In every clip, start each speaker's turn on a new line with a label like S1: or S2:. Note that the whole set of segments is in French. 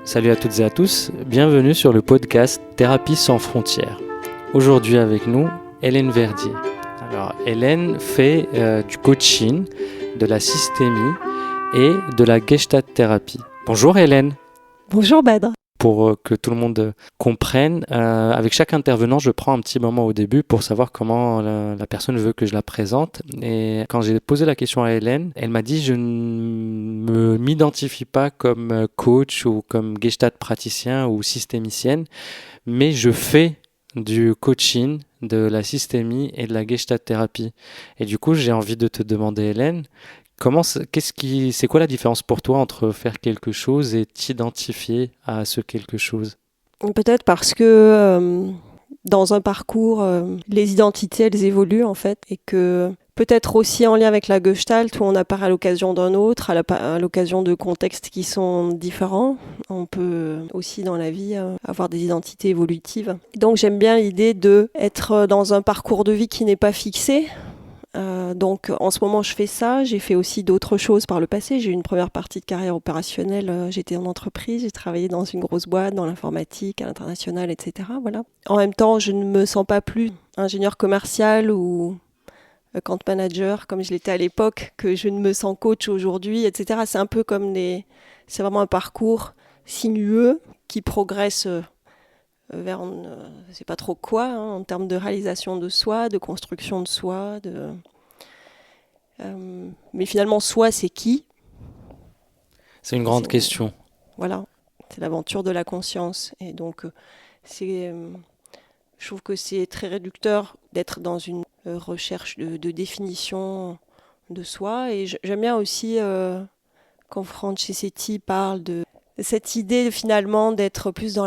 S1: Salut à toutes et à tous, bienvenue sur le podcast Thérapie sans frontières. Aujourd'hui avec nous, Hélène Verdier. Alors Hélène fait du coaching, de la systémie et de la gestalt thérapie. Bonjour Hélène.
S2: Bonjour Badr.
S1: Pour que tout le monde comprenne, avec chaque intervenant, je prends un petit moment au début pour savoir comment la personne veut que je la présente. Et quand j'ai posé la question à Hélène, elle m'a dit « Je ne m'identifie pas comme coach ou comme gestalt praticien ou systémicienne, mais je fais du coaching, de la systémie et de la gestalt thérapie. » Et du coup, j'ai envie de te demander, Hélène, c'est quoi la différence pour toi entre faire quelque chose et t'identifier à ce quelque chose?
S2: Peut-être parce que dans un parcours, les identités, elles évoluent en fait, et que peut-être aussi en lien avec la Gestalt, où on apparaît à l'occasion d'un autre, à l'occasion de contextes qui sont différents. On peut aussi dans la vie avoir des identités évolutives. Donc j'aime bien l'idée d'être dans un parcours de vie qui n'est pas fixé. Donc en ce moment je fais ça, j'ai fait aussi d'autres choses par le passé, j'ai eu une première partie de carrière opérationnelle, j'étais en entreprise, j'ai travaillé dans une grosse boîte, dans l'informatique, à l'international, etc. Voilà. En même temps je ne me sens pas plus ingénieur commercial ou account manager comme je l'étais à l'époque, que je ne me sens coach aujourd'hui, etc. C'est un peu comme c'est vraiment un parcours sinueux qui progresse vers on ne sait pas trop quoi, en termes de réalisation de soi, de construction de soi, mais finalement, soi, c'est qui ?
S1: C'est une grande question.
S2: Voilà, c'est l'aventure de la conscience. Et donc, je trouve que c'est très réducteur d'être dans une recherche de définition de soi. Et j'aime bien aussi quand Franceschetti parle de cette idée finalement d'être plus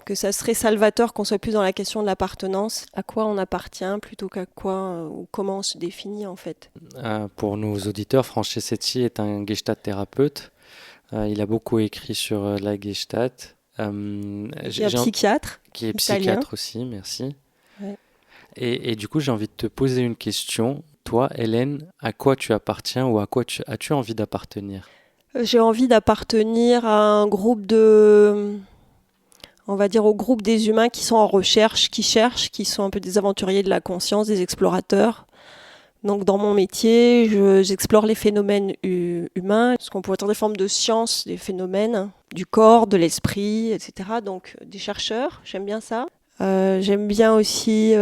S2: que ça serait salvateur qu'on soit plus dans la question de l'appartenance, à quoi on appartient plutôt qu'à quoi ou comment on se définit en fait.
S1: Pour nos auditeurs, Franceschetti est un gestalt thérapeute. Il a beaucoup écrit sur la gestalt.
S2: Qui est un psychiatre.
S1: Qui est
S2: italien.
S1: Psychiatre aussi, merci.
S2: Ouais.
S1: Et du coup, j'ai envie de te poser une question. Toi, Hélène, à quoi tu appartiens ou à quoi as-tu envie d'appartenir ?
S2: J'ai envie d'appartenir à un groupe on va dire au groupe des humains qui sont en recherche, qui cherchent, qui sont un peu des aventuriers de la conscience, des explorateurs. Donc dans mon métier, j'explore les phénomènes humains, ce qu'on pourrait dire des formes de science, des phénomènes du corps, de l'esprit, etc. Donc des chercheurs, j'aime bien ça. J'aime bien aussi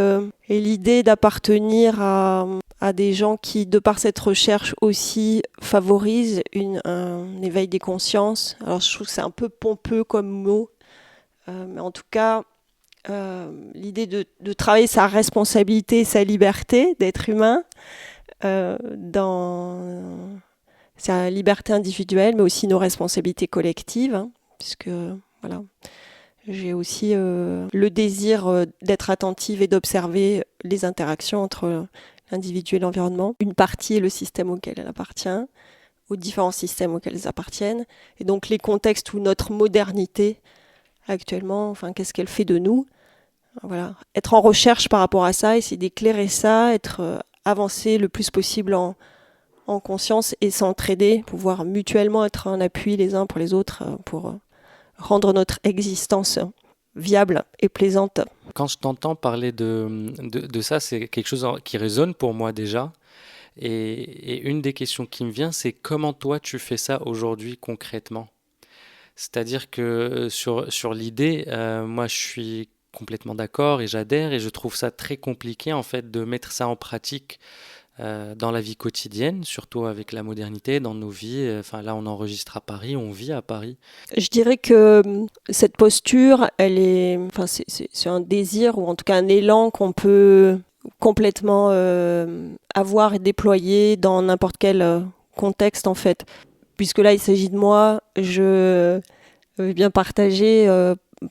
S2: l'idée d'appartenir à des gens qui, de par cette recherche aussi, favorisent un éveil des consciences. Alors je trouve que c'est un peu pompeux comme mot, mais en tout cas, l'idée de travailler sa responsabilité, sa liberté d'être humain, dans sa liberté individuelle, mais aussi nos responsabilités collectives, hein, puisque voilà, j'ai aussi le désir d'être attentive et d'observer les interactions entre l'individu et l'environnement. Une partie est le système auquel elle appartient, aux différents systèmes auxquels elles appartiennent, et donc les contextes où notre modernité actuellement, enfin, qu'est-ce qu'elle fait de nous ? Voilà. Être en recherche par rapport à ça, essayer d'éclairer ça, être avancé le plus possible en conscience et s'entraider, pouvoir mutuellement être un appui les uns pour les autres pour rendre notre existence viable et plaisante.
S1: Quand je t'entends parler de ça, c'est quelque chose qui résonne pour moi déjà. Et une des questions qui me vient, c'est comment toi tu fais ça aujourd'hui concrètement ? C'est-à-dire que sur l'idée, moi je suis complètement d'accord et j'adhère et je trouve ça très compliqué en fait de mettre ça en pratique dans la vie quotidienne, surtout avec la modernité, dans nos vies. Enfin là on enregistre à Paris, on vit à Paris.
S2: Je dirais que cette posture, c'est un désir ou en tout cas un élan qu'on peut complètement avoir et déployer dans n'importe quel contexte en fait. Puisque là, il s'agit de moi, je veux bien partager.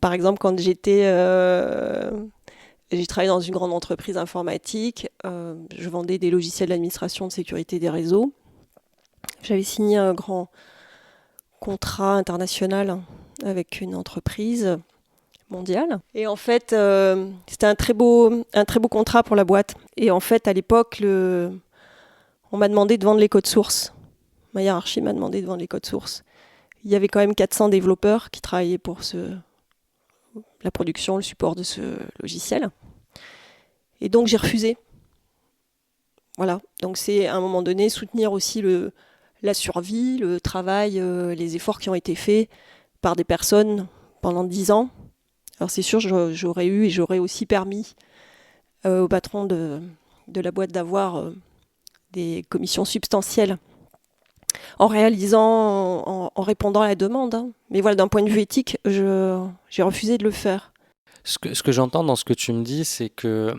S2: Par exemple, quand j'ai travaillé dans une grande entreprise informatique, je vendais des logiciels d'administration de sécurité des réseaux. J'avais signé un grand contrat international avec une entreprise mondiale. Et en fait, c'était un très beau contrat pour la boîte. Et en fait, à l'époque, on m'a demandé de vendre les codes sources. Ma hiérarchie m'a demandé de vendre les codes sources. il y avait quand même 400 développeurs qui travaillaient pour la production, le support de ce logiciel. Et donc j'ai refusé. Voilà, donc c'est à un moment donné soutenir aussi la survie, le travail, les efforts qui ont été faits par des personnes pendant 10 ans. Alors c'est sûr, j'aurais aussi permis au patron de la boîte d'avoir des commissions substantielles en réalisant, en répondant à la demande. Hein. Mais voilà, d'un point de vue éthique, j'ai refusé de le faire.
S1: Ce que j'entends dans ce que tu me dis, c'est que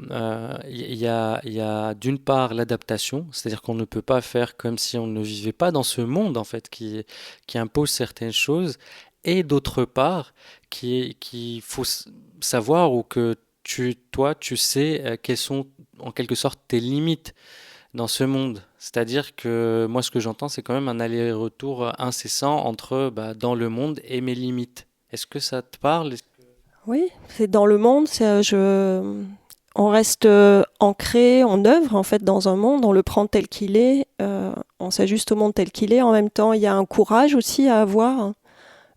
S1: y a d'une part l'adaptation, c'est-à-dire qu'on ne peut pas faire comme si on ne vivait pas dans ce monde en fait qui impose certaines choses, et d'autre part qu'il faut savoir ou que toi tu sais quelles sont en quelque sorte tes limites dans ce monde. C'est-à-dire que moi ce que j'entends c'est quand même un aller-retour incessant entre dans le monde et mes limites. Est-ce que ça te parle?
S2: Oui, c'est dans le monde, on reste ancré, on œuvre en fait dans un monde, on le prend tel qu'il est, on s'ajuste au monde tel qu'il est. En même temps, il y a un courage aussi à avoir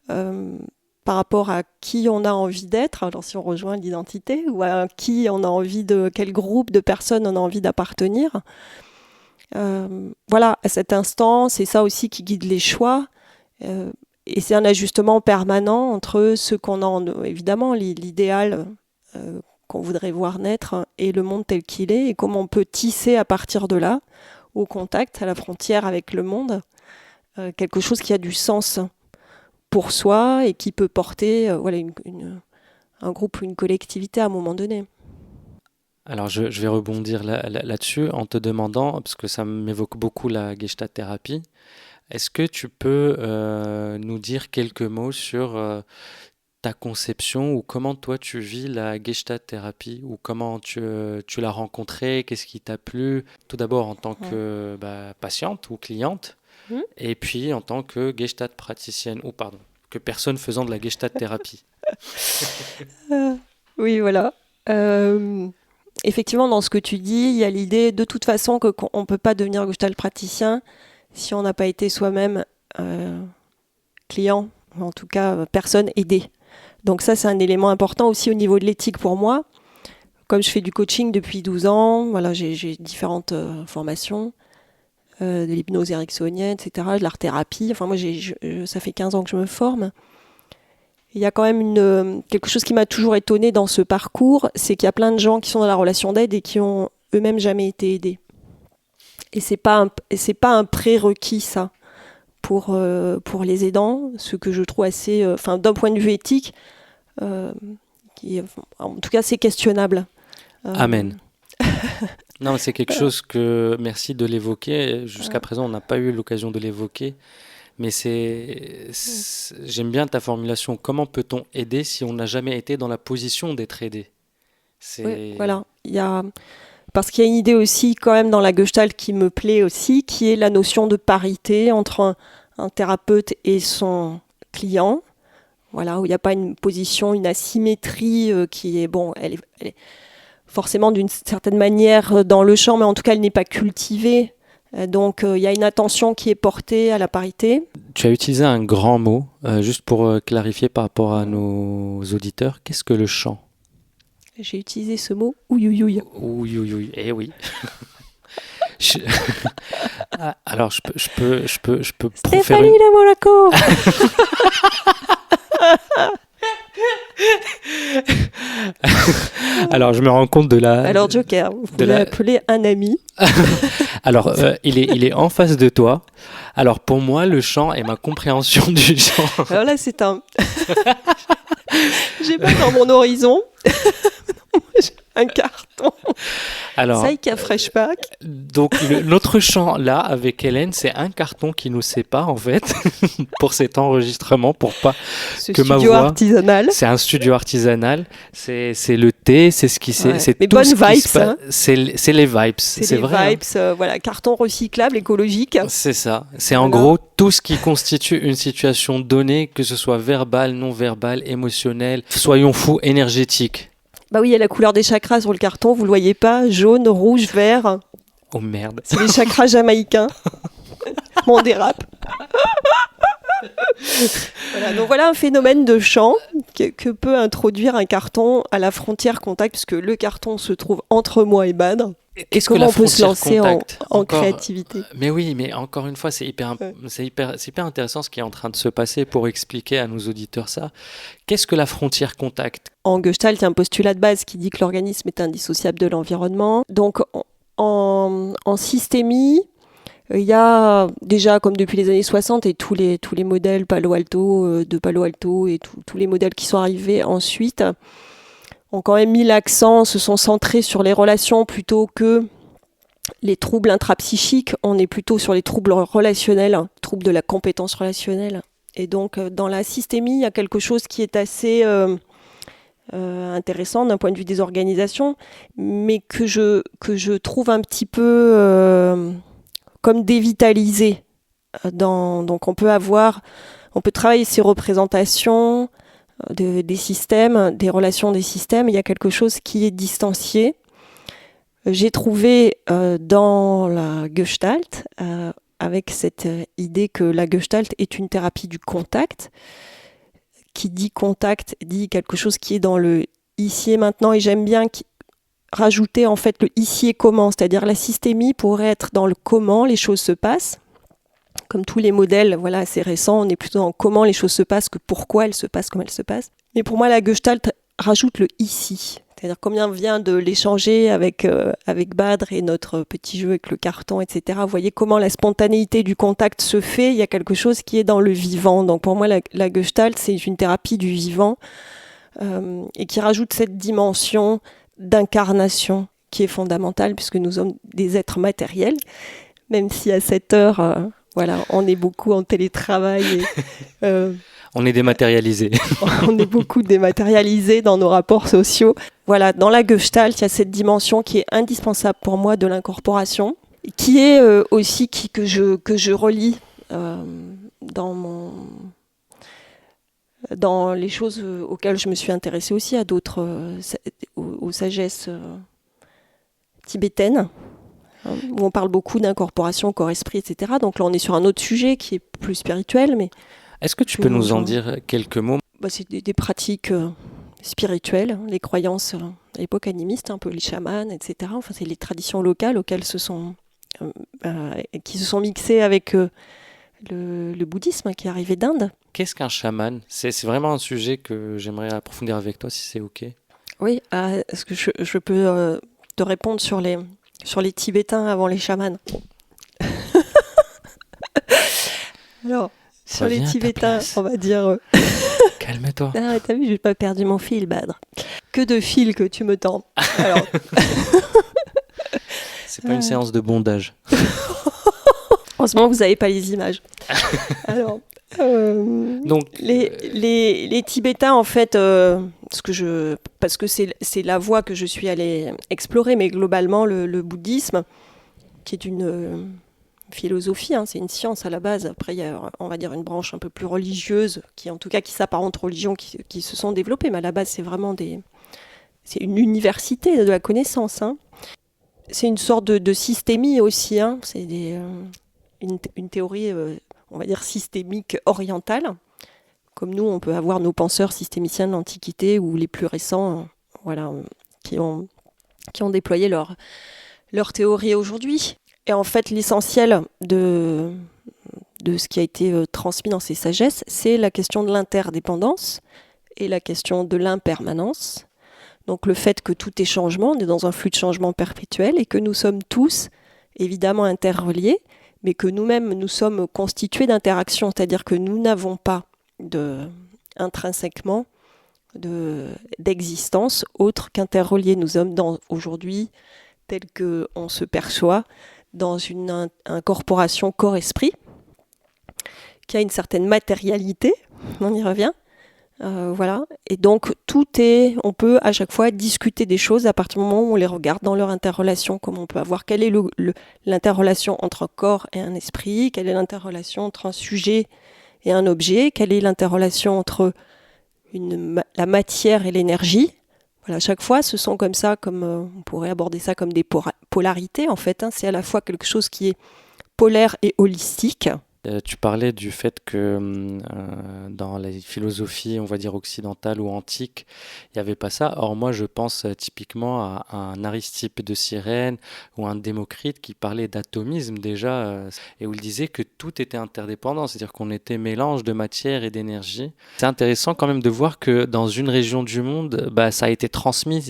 S2: par rapport à qui on a envie d'être. Alors si on rejoint l'identité, ou à qui on a envie quel groupe de personnes on a envie d'appartenir. Voilà, à cet instant, c'est ça aussi qui guide les choix. Et c'est un ajustement permanent entre ce qu'on a, évidemment, l'idéal qu'on voudrait voir naître et le monde tel qu'il est, et comment on peut tisser à partir de là, au contact, à la frontière avec le monde, quelque chose qui a du sens pour soi et qui peut porter un groupe ou une collectivité à un moment donné.
S1: Alors je vais rebondir là-dessus en te demandant, parce que ça m'évoque beaucoup la Gestalt thérapie. Est-ce que tu peux nous dire quelques mots sur ta conception ou comment toi tu vis la Gestalt thérapie, ou comment tu l'as rencontrée, qu'est-ce qui t'a plu, tout d'abord en tant que patiente ou cliente, et puis en tant que Gestalt praticienne, ou pardon, que personne faisant de la Gestalt thérapie.
S2: Oui, voilà. Effectivement, dans ce que tu dis, il y a l'idée de toute façon qu'on ne peut pas devenir Gestalt praticien si on n'a pas été soi-même client, ou en tout cas personne aidée. Donc ça, c'est un élément important aussi au niveau de l'éthique pour moi. Comme je fais du coaching depuis 12 ans, voilà, j'ai différentes formations, de l'hypnose ericksonienne, etc., de l'art-thérapie. Enfin, moi, ça fait 15 ans que je me forme. Il y a quand même quelque chose qui m'a toujours étonnée dans ce parcours, c'est qu'il y a plein de gens qui sont dans la relation d'aide et qui ont eux-mêmes jamais été aidés. Et c'est pas un prérequis, ça, pour les aidants, ce que je trouve assez, d'un point de vue éthique, en tout cas, c'est questionnable.
S1: Amen. Non, c'est quelque chose que, merci de l'évoquer. Jusqu'à présent, on n'a pas eu l'occasion de l'évoquer. Mais j'aime bien ta formulation. Comment peut-on aider si on n'a jamais été dans la position d'être aidé?
S2: Oui, voilà. Parce qu'il y a une idée aussi quand même dans la Gestalt qui me plaît aussi, qui est la notion de parité entre un thérapeute et son client. Voilà, où il n'y a pas une position, une asymétrie qui est, elle est forcément d'une certaine manière dans le champ, mais en tout cas elle n'est pas cultivée. Donc il y a une attention qui est portée à la parité.
S1: Tu as utilisé un grand mot, juste pour clarifier par rapport à nos auditeurs. Qu'est-ce que le chant?
S2: J'ai utilisé ce mot ouïouïouï.
S1: Ouïouïouï, eh oui. Alors je peux
S2: Stéphanie de Monaco.
S1: Alors je me rends compte de la...
S2: Alors Joker, vous pouvez appeler un ami.
S1: Alors il est en face de toi. Alors pour moi le chant et ma compréhension du chant...
S2: Alors là c'est j'ai pas dans mon horizon un carton.
S1: Alors,
S2: Saïka Freshpack.
S1: Donc notre chant là avec Hélène, c'est un carton qui nous sépare en fait pour cet enregistrement, pour pas que ma voix...
S2: studio artisanal.
S1: C'est un studio artisanal. C'est le thé, c'est ce qui c'est
S2: mais
S1: tout
S2: bonnes
S1: ce qui
S2: vibes,
S1: se passe. C'est les vibes.
S2: C'est les
S1: vrai.
S2: Vibes, voilà, carton recyclable, écologique.
S1: C'est ça. C'est en gros tout ce qui constitue une situation donnée, que ce soit verbal, non verbal, émotionnel. Soyons fous, énergétique.
S2: Bah oui, il y a la couleur des chakras sur le carton, vous le voyez pas, jaune, rouge, vert.
S1: Oh merde.
S2: C'est les chakras jamaïcains. On dérape. Voilà, donc voilà un phénomène de champ que peut introduire un carton à la frontière contact, puisque le carton se trouve entre moi et Badr. Et comment on peut se lancer en créativité.
S1: Mais oui, mais encore une fois, c'est hyper intéressant ce qui est en train de se passer pour expliquer à nos auditeurs ça. Qu'est-ce que la frontière contact ?
S2: En Gestalt, il y a un postulat de base qui dit que l'organisme est indissociable de l'environnement. Donc en systémie, il y a déjà, comme depuis les années 60, et tous les modèles Palo Alto et tous les modèles qui sont arrivés ensuite, ont quand même mis l'accent, se sont centrés sur les relations plutôt que les troubles intrapsychiques. On est plutôt sur les troubles relationnels, troubles de la compétence relationnelle. Et donc, dans la systémie, il y a quelque chose qui est assez intéressant d'un point de vue des organisations, mais que je trouve un petit peu comme dévitalisé. Donc, on peut travailler ces représentations des systèmes, des relations des systèmes. Il y a quelque chose qui est distancié. J'ai trouvé dans la Gestalt, avec cette idée que la Gestalt est une thérapie du contact. Qui dit contact dit quelque chose qui est dans le ici et maintenant, et j'aime bien rajouter en fait le ici et comment, c'est-à-dire la systémie pourrait être dans le comment les choses se passent. Comme tous les modèles assez récents, on est plutôt dans comment les choses se passent que pourquoi elles se passent comme elles se passent. Mais pour moi, la Gestalt rajoute le ici. C'est-à-dire combien vient de l'échanger avec Badr et notre petit jeu avec le carton, etc. Vous voyez comment la spontanéité du contact se fait. Il y a quelque chose qui est dans le vivant. Donc pour moi, la Gestalt, c'est une thérapie du vivant et qui rajoute cette dimension d'incarnation qui est fondamentale puisque nous sommes des êtres matériels. Même si à cette heure... on est beaucoup en télétravail.
S1: On est dématérialisés.
S2: On est beaucoup dématérialisés dans nos rapports sociaux. Voilà, dans la Gestalt, il y a cette dimension qui est indispensable pour moi de l'incorporation, qui est aussi que je relis dans les choses auxquelles je me suis intéressée aussi, à d'autres, aux sagesses tibétaines. Où on parle beaucoup d'incorporation, corps-esprit, etc. Donc là, on est sur un autre sujet qui est plus spirituel. Mais
S1: est-ce que tu peux nous en dire quelques mots ?
S2: C'est des pratiques spirituelles, les croyances à l'époque animiste, un peu les chamans, etc. Enfin, c'est les traditions locales auxquelles qui se sont mixées avec le bouddhisme qui est arrivé d'Inde.
S1: Qu'est-ce qu'un chaman ? C'est vraiment un sujet que j'aimerais approfondir avec toi, si c'est OK.
S2: Oui, est-ce que je peux te répondre sur les Tibétains avant les chamans. Alors, sur les Tibétains, on va dire...
S1: Calme-toi.
S2: Ah, t'as vu, j'ai pas perdu mon fil, Badr. Que de fils que tu me tends. Alors...
S1: C'est pas une séance de bondage.
S2: Heureusement que vous n'avez pas les images. Alors... Donc, les Tibétains, en fait, parce que c'est la voie que je suis allée explorer, mais globalement, le bouddhisme, qui est une philosophie, c'est une science à la base. Après, il y a, on va dire, une branche un peu plus religieuse, qui s'apparente religion, qui se sont développées, mais à la base, c'est vraiment c'est une université de la connaissance. C'est une sorte de systémie aussi. C'est une théorie... on va dire systémique orientale, comme nous, on peut avoir nos penseurs systémiciens de l'Antiquité ou les plus récents, qui ont déployé leur théorie aujourd'hui. Et en fait, l'essentiel de ce qui a été transmis dans ces sagesses, c'est la question de l'interdépendance et la question de l'impermanence. Donc le fait que tout est changement, on est dans un flux de changement perpétuel et que nous sommes tous évidemment interreliés, mais que nous-mêmes, nous sommes constitués d'interactions, c'est-à-dire que nous n'avons pas intrinsèquement d'existence autre qu'interreliés. Nous sommes aujourd'hui, tel qu'on se perçoit, dans une incorporation corps-esprit, qui a une certaine matérialité, on y revient, et donc on peut à chaque fois discuter des choses à partir du moment où on les regarde dans leur interrelation, comme on peut avoir quelle est l'interrelation entre un corps et un esprit, quelle est l'interrelation entre un sujet et un objet, quelle est l'interrelation entre la matière et l'énergie. Voilà, à chaque fois, ce sont comme ça, on pourrait aborder ça comme des polarités en fait. C'est à la fois quelque chose qui est polaire et holistique,
S1: Tu parlais du fait que dans les philosophies, on va dire occidentales ou antiques, il n'y avait pas ça. Or, moi, je pense typiquement à un Aristippe de Cyrène ou un Démocrite qui parlait d'atomisme déjà, et où il disait que tout était interdépendant, c'est-à-dire qu'on était mélange de matière et d'énergie. C'est intéressant quand même de voir que dans une région du monde, bah, ça a été transmis,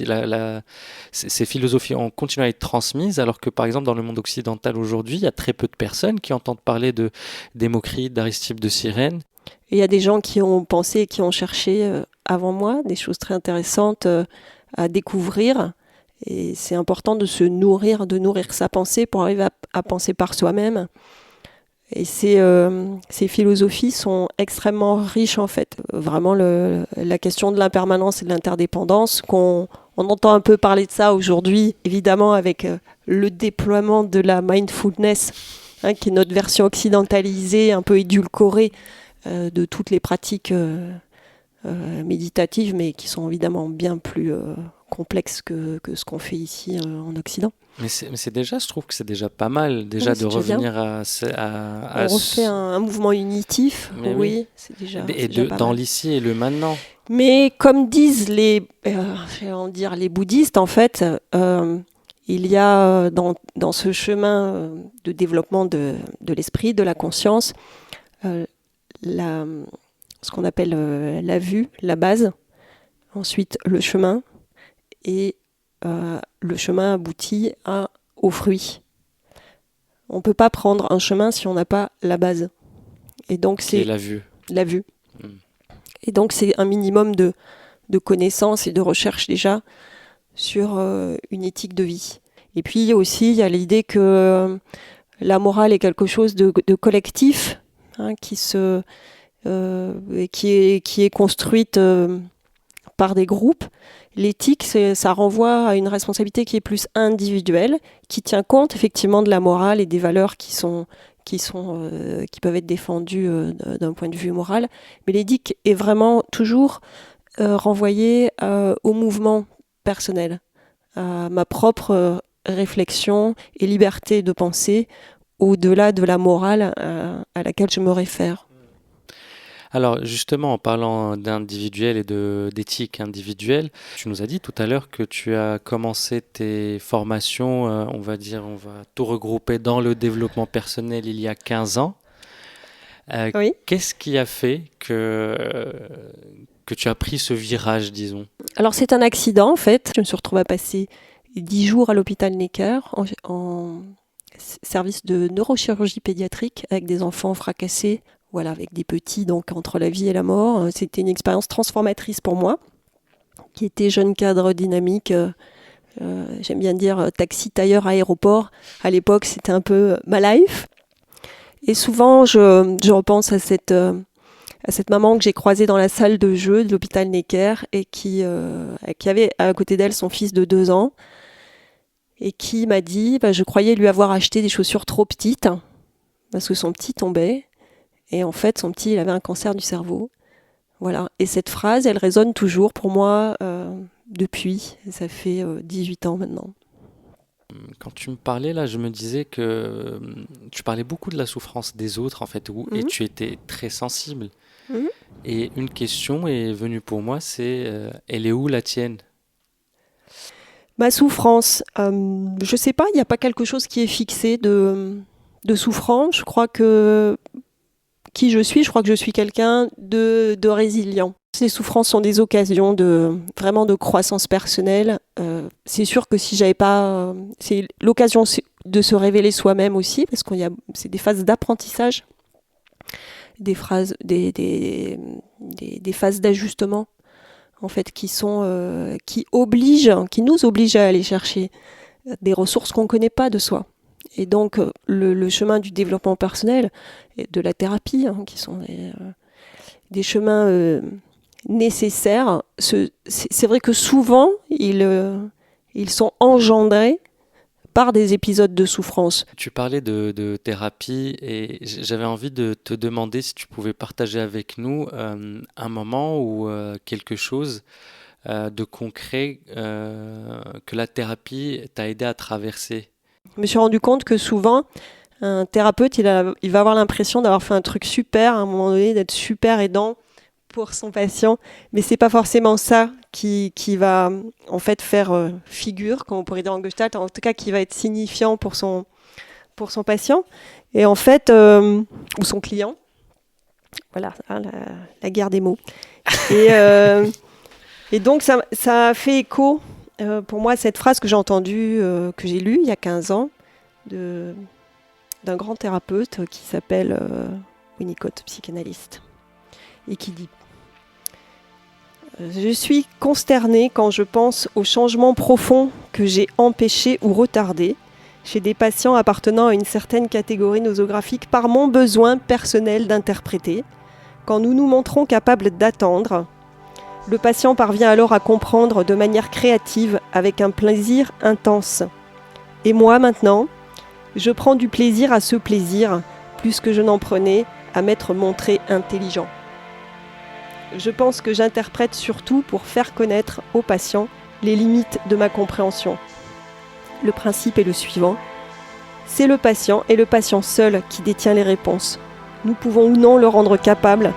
S1: ces philosophies ont continué à être transmises, alors que par exemple dans le monde occidental aujourd'hui, il y a très peu de personnes qui entendent parler de Démocrite, d'Aristippe de Cyrène.
S2: Et il y a des gens qui ont pensé, qui ont cherché avant moi des choses très intéressantes à découvrir. Et c'est important de se nourrir, de nourrir sa pensée pour arriver à penser par soi-même. Et ces philosophies sont extrêmement riches en fait. Vraiment la question de l'impermanence et de l'interdépendance, on entend un peu parler de ça aujourd'hui, évidemment avec le déploiement de la mindfulness, qui est notre version occidentalisée, un peu édulcorée de toutes les pratiques méditatives, mais qui sont évidemment bien plus complexes que ce qu'on fait ici en Occident.
S1: Mais c'est déjà, je trouve que c'est déjà pas mal déjà
S2: Oui,
S1: de revenir
S2: on refait un mouvement unitif,
S1: mais
S2: oui, c'est déjà,
S1: et
S2: pas
S1: dans
S2: mal.
S1: l'ici et le maintenant.
S2: Mais comme disent je vais en dire les bouddhistes, en fait, il y a dans ce chemin de développement de l'esprit, de la conscience, euh, ce qu'on appelle la vue, la base, ensuite le chemin, et le chemin aboutit au fruit. On ne peut pas prendre un chemin si on n'a pas la base. Et donc
S1: Qui est
S2: c'est
S1: la vue.
S2: la vue.
S1: Mm.
S2: Et donc c'est un minimum de connaissances et de recherche déjà sur une éthique de vie. Et puis aussi, il y a l'idée que la morale est quelque chose de collectif, qui est construite par des groupes. L'éthique, ça renvoie à une responsabilité qui est plus individuelle, qui tient compte effectivement de la morale et des valeurs qui peuvent être défendues d'un point de vue moral. Mais l'éthique est vraiment toujours renvoyée au mouvement personnel, à ma propre réflexion et liberté de penser au-delà de la morale à laquelle je me réfère.
S1: Alors justement, en parlant d'individuel et d'éthique individuelle, tu nous as dit tout à l'heure que tu as commencé tes formations, on va tout regrouper dans le développement personnel il y a 15 ans.
S2: Oui.
S1: Qu'est-ce qui a fait que tu as pris ce virage, disons?
S2: Alors c'est un accident en fait. Je me suis retrouvée à passer 10 jours à l'hôpital Necker en service de neurochirurgie pédiatrique avec des enfants fracassés, voilà, avec des petits, donc entre la vie et la mort. C'était une expérience transformatrice pour moi, qui était jeune cadre dynamique. J'aime bien dire taxi, tailleur, aéroport. À l'époque, c'était un peu ma life. Et souvent, je repense à cette maman que j'ai croisée dans la salle de jeu de l'hôpital Necker et qui avait à côté d'elle son fils de 2 ans et qui m'a dit je croyais lui avoir acheté des chaussures trop petites parce que son petit tombait. Et en fait, son petit, il avait un cancer du cerveau. Voilà. Et cette phrase, elle résonne toujours pour moi depuis. Ça fait 18 ans maintenant.
S1: Quand tu me parlais là, je me disais que tu parlais beaucoup de la souffrance des autres en fait, et tu étais très sensible.
S2: Mhm.
S1: Et une question est venue pour moi, c'est elle est où la tienne?
S2: Ma souffrance, je sais pas, il n'y a pas quelque chose qui est fixé de souffrant. Je crois que je crois que je suis quelqu'un de résilient. Ces souffrances sont des occasions vraiment de croissance personnelle. C'est sûr que si j'avais pas, c'est l'occasion de se révéler soi-même aussi, parce c'est des phases d'apprentissage, des phases d'ajustement, en fait, qui nous obligent à aller chercher des ressources qu'on ne connaît pas de soi. Et donc, le chemin du développement personnel et de la thérapie, qui sont des chemins nécessaires, c'est vrai que souvent, ils sont engendrés par des épisodes de souffrance.
S1: Tu parlais de thérapie et j'avais envie de te demander si tu pouvais partager avec nous un moment ou quelque chose de concret que la thérapie t'a aidé à traverser.
S2: Je me suis rendu compte que souvent, Un thérapeute, il va avoir l'impression d'avoir fait un truc super, à un moment donné, d'être super aidant pour son patient, mais c'est pas forcément ça qui va en fait faire figure, comme on pourrait dire en Gestalt, en tout cas qui va être signifiant pour son patient, et en fait, ou son client. Voilà, hein, la guerre des mots. Et donc ça a fait écho pour moi cette phrase que j'ai entendue, que j'ai lue il y a 15 ans, d'un grand thérapeute qui s'appelle Winnicott, psychanalyste, et qui dit « Je suis consternée quand je pense aux changements profonds que j'ai empêchés ou retardés chez des patients appartenant à une certaine catégorie nosographique par mon besoin personnel d'interpréter. Quand nous nous montrons capables d'attendre, le patient parvient alors à comprendre de manière créative avec un plaisir intense. Et moi maintenant, je prends du plaisir à ce plaisir, plus que je n'en prenais à m'être montré intelligent. Je pense que j'interprète surtout pour faire connaître aux patients les limites de ma compréhension. Le principe est le suivant. C'est le patient et le patient seul qui détient les réponses. Nous pouvons ou non le rendre capable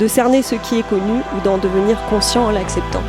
S2: de cerner ce qui est connu ou d'en devenir conscient en l'acceptant. »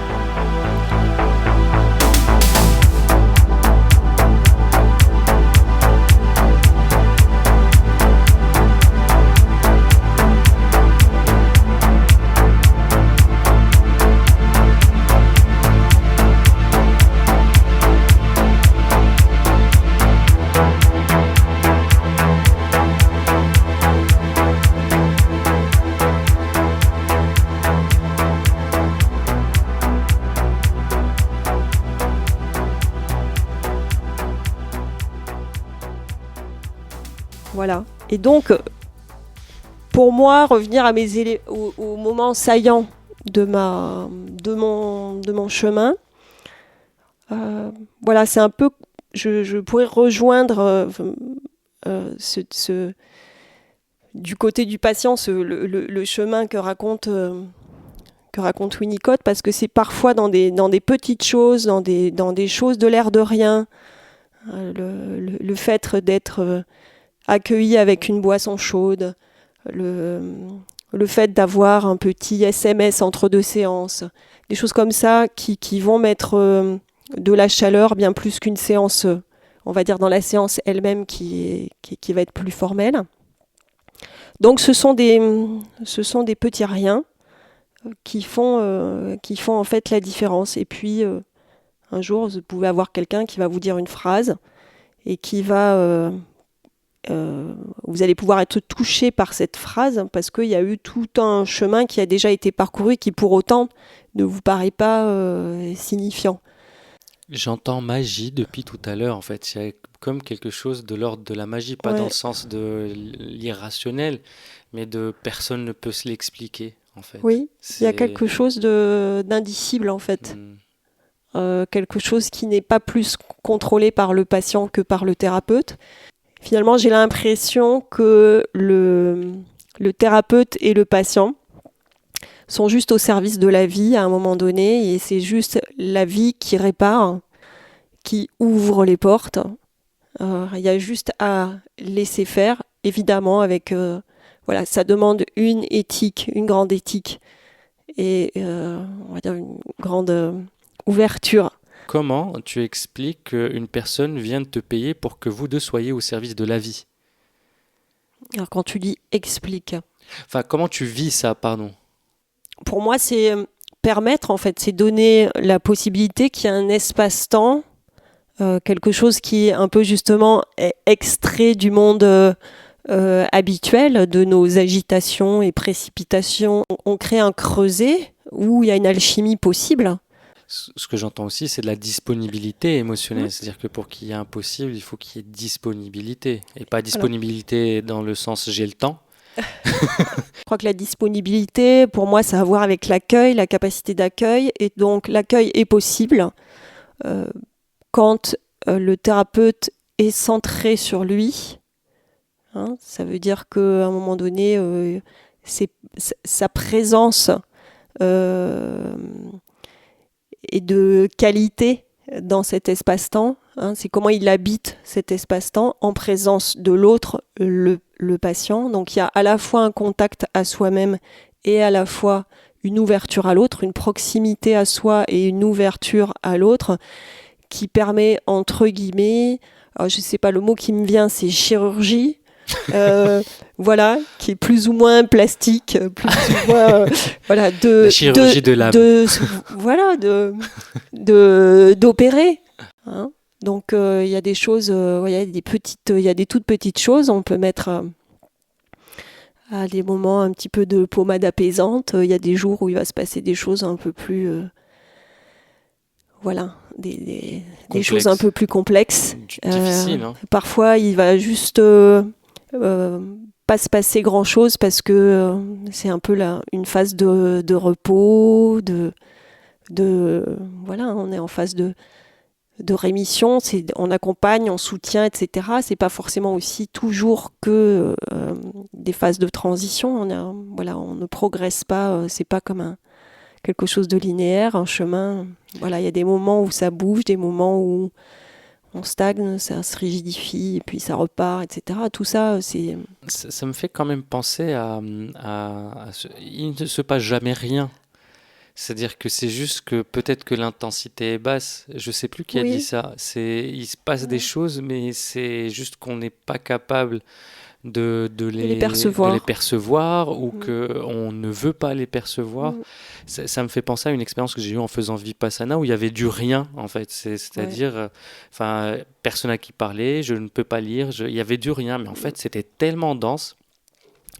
S2: Voilà. Et donc, pour moi, revenir à aux moments saillants de mon chemin, voilà, c'est un peu, je pourrais rejoindre du côté du patient le chemin que raconte Winnicott, parce que c'est parfois dans des petites choses, dans des choses de l'air de rien, le fait d'être accueilli avec une boisson chaude, le fait d'avoir un petit SMS entre 2 séances, des choses comme ça qui vont mettre de la chaleur bien plus qu'une séance, on va dire dans la séance elle-même qui va être plus formelle. Donc ce sont des petits riens qui font en fait la différence. Et puis un jour, vous pouvez avoir quelqu'un qui va vous dire une phrase et qui va vous allez pouvoir être touché par cette phrase parce qu'il y a eu tout un chemin qui a déjà été parcouru qui pour autant ne vous paraît pas signifiant.
S1: J'entends magie depuis tout à l'heure en fait. Il y a comme quelque chose de l'ordre de la magie, pas dans le sens de l'irrationnel, mais de personne ne peut se l'expliquer en fait.
S2: Oui, il y a quelque chose d'indicible en fait. Quelque chose qui n'est pas plus contrôlé par le patient que par le thérapeute. Finalement, j'ai l'impression que le thérapeute et le patient sont juste au service de la vie à un moment donné, et c'est juste la vie qui répare, qui ouvre les portes. Il y a juste à laisser faire, évidemment, avec voilà, ça demande une éthique, une grande éthique, et on va dire une grande ouverture.
S1: Comment tu expliques qu'une personne vient te payer pour que vous deux soyez au service de la vie ?
S2: Alors quand tu dis « explique »,
S1: enfin, comment tu vis ça, pardon ?
S2: Pour moi, c'est permettre, en fait, c'est donner la possibilité qu'il y ait un espace-temps, quelque chose qui est un peu justement extrait du monde habituel, de nos agitations et précipitations. On crée un creuset où il y a une alchimie possible.
S1: Ce que j'entends aussi, c'est de la disponibilité émotionnelle. C'est-à-dire que pour qu'il y ait un possible, il faut qu'il y ait disponibilité. Et pas disponibilité dans le sens « j'ai le temps ».
S2: Je crois que la disponibilité, pour moi, ça a à voir avec l'accueil, la capacité d'accueil. Et donc, l'accueil est possible quand le thérapeute est centré sur lui. Hein, ça veut dire qu'à un moment donné, sa présence est de qualité dans cet espace-temps. hein, c'est comment il habite cet espace-temps en présence de l'autre, le patient. Donc il y a à la fois un contact à soi-même et à la fois une ouverture à l'autre, une proximité à soi et une ouverture à l'autre qui permet, entre guillemets, alors je ne sais pas, le mot qui me vient, c'est chirurgie, voilà, qui est plus ou moins plastique, plus ou moins, voilà,
S1: La chirurgie de l'âme.
S2: Voilà, d'opérer. Hein. Donc il y a des choses, il y a des toutes petites choses, on peut mettre à des moments un petit peu de pommade apaisante. Il y a des jours où il va se passer des choses un peu plus, voilà, des choses un peu plus complexes.
S1: Difficile. Hein.
S2: Parfois, il va juste pas se passer grand-chose parce que c'est un peu une phase de repos, voilà, on est en phase de rémission, on accompagne, on soutient, etc. C'est pas forcément aussi toujours que des phases de transition. On ne progresse pas, c'est pas comme quelque chose de linéaire, un chemin. Voilà, il y a des moments où ça bouge, des moments où on stagne, ça se rigidifie, et puis ça repart, etc. Tout ça, c'est...
S1: Ça me fait quand même penser il ne se passe jamais rien. C'est-à-dire que c'est juste que peut-être que l'intensité est basse. Je sais plus qui a dit ça. Il se passe des choses, mais c'est juste qu'on n'est pas capable de les percevoir ou qu'on ne veut pas les percevoir. Ça me fait penser à une expérience que j'ai eue en faisant Vipassana où il y avait du rien, en fait. C'est-à-dire, personne à qui parler, je ne peux pas lire, il y avait du rien, mais en fait, c'était tellement dense.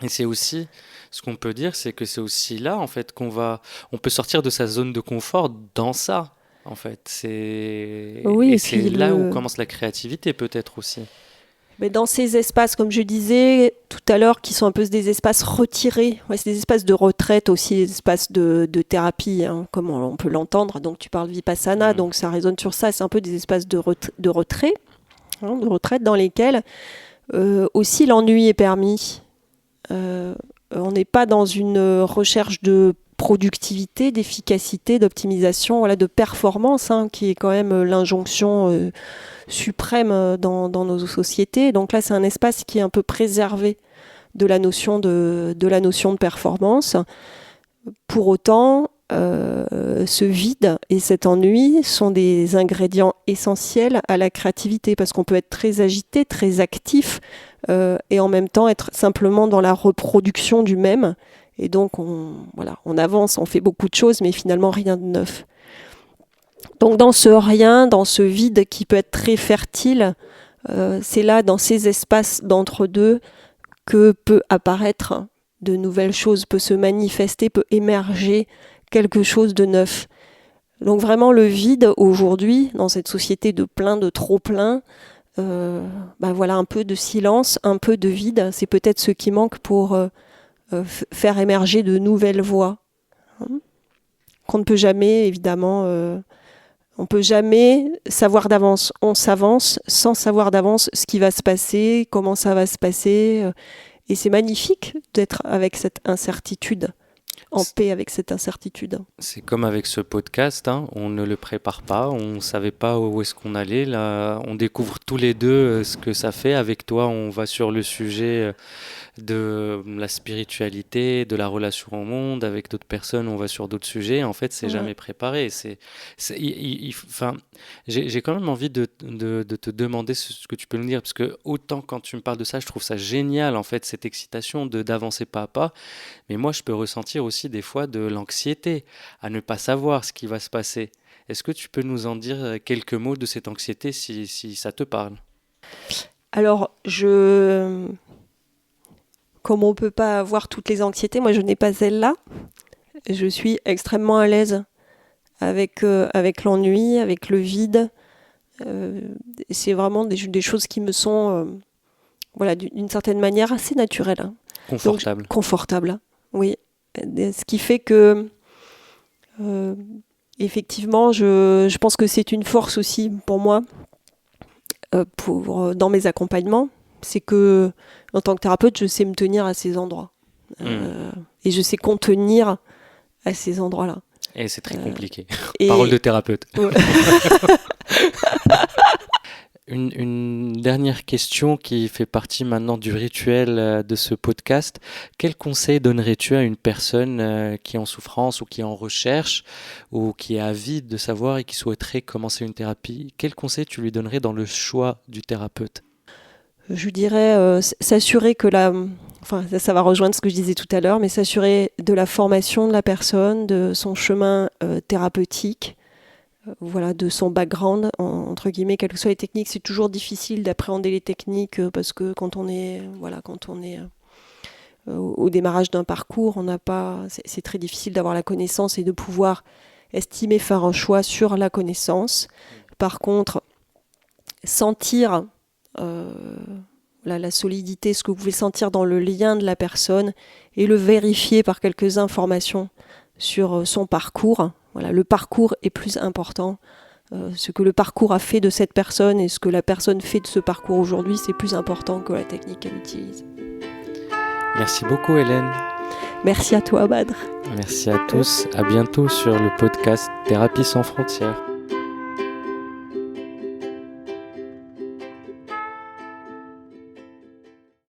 S1: Et c'est aussi, ce qu'on peut dire, c'est que c'est aussi là, en fait, on peut sortir de sa zone de confort dans ça, en fait. C'est là où commence la créativité, peut-être aussi.
S2: Mais dans ces espaces, comme je disais tout à l'heure, qui sont un peu des espaces retirés, c'est des espaces de retraite aussi, des espaces de thérapie, hein, comme on peut l'entendre. Donc tu parles Vipassana, donc ça résonne sur ça. C'est un peu des espaces de retrait, hein, de retraite dans lesquels aussi l'ennui est permis. On n'est pas dans une recherche de productivité, d'efficacité, d'optimisation, voilà, de performance, hein, qui est quand même l'injonction suprême dans nos sociétés. Donc là, c'est un espace qui est un peu préservé de la notion de performance. Pour autant, ce vide et cet ennui sont des ingrédients essentiels à la créativité, parce qu'on peut être très agité, très actif, et en même temps être simplement dans la reproduction du même. Et donc, on avance, on fait beaucoup de choses, mais finalement rien de neuf. Donc dans ce rien, dans ce vide qui peut être très fertile, c'est là, dans ces espaces d'entre-deux, que peut apparaître de nouvelles choses, peut se manifester, peut émerger quelque chose de neuf. Donc vraiment le vide aujourd'hui, dans cette société de plein, de trop plein, voilà, un peu de silence, un peu de vide, c'est peut-être ce qui manque pour faire émerger de nouvelles voies. Qu'on ne peut jamais, évidemment, on ne peut jamais savoir d'avance. On s'avance sans savoir d'avance ce qui va se passer, comment ça va se passer. Et c'est magnifique d'être avec cette incertitude, en paix avec cette incertitude.
S1: C'est comme avec ce podcast, hein, on ne le prépare pas, on ne savait pas où est-ce qu'on allait. Là, on découvre tous les deux ce que ça fait. Avec toi, on va sur le sujet de la spiritualité, de la relation au monde. Avec d'autres personnes, on va sur d'autres sujets. En fait, c'est jamais préparé. J'ai quand même envie de te demander ce que tu peux nous dire, parce que autant quand tu me parles de ça, je trouve ça génial, en fait, cette excitation d'avancer pas à pas. Mais moi, je peux ressentir aussi des fois de l'anxiété à ne pas savoir ce qui va se passer. Est-ce que tu peux nous en dire quelques mots de cette anxiété si ça te parle ?
S2: Alors, comme on ne peut pas avoir toutes les anxiétés, moi je n'ai pas celle-là. Je suis extrêmement à l'aise avec l'ennui, avec le vide. C'est vraiment des choses qui me sont, d'une certaine manière assez naturelles. Hein.
S1: Confortables.
S2: Confortables, oui. Ce qui fait que, effectivement, je pense que c'est une force aussi pour moi, dans mes accompagnements. C'est que, en tant que thérapeute, je sais me tenir à ces endroits. Et je sais contenir à ces endroits-là.
S1: Et c'est très compliqué. Parole de thérapeute.
S2: Ouais.
S1: Une dernière question qui fait partie maintenant du rituel de ce podcast. Quel conseil donnerais-tu à une personne qui est en souffrance ou qui est en recherche ou qui est avide de savoir et qui souhaiterait commencer une thérapie? Quel conseil tu lui donnerais dans le choix du thérapeute?
S2: Je dirais s'assurer que ça va rejoindre ce que je disais tout à l'heure, mais s'assurer de la formation de la personne, de son chemin thérapeutique, de son background, entre guillemets, quelles que soient les techniques. C'est toujours difficile d'appréhender les techniques parce que quand on est au démarrage d'un parcours, c'est très difficile d'avoir la connaissance et de pouvoir estimer, faire un choix sur la connaissance. Par contre, sentir la solidité, ce que vous pouvez sentir dans le lien de la personne et le vérifier par quelques informations sur son parcours. Le parcours est plus important. Ce que le parcours a fait de cette personne et ce que la personne fait de ce parcours aujourd'hui, c'est plus important que la technique qu'elle utilise.
S1: Merci beaucoup Hélène.
S2: Merci à toi Badr.
S1: Merci à tous. À bientôt sur le podcast Thérapie sans frontières.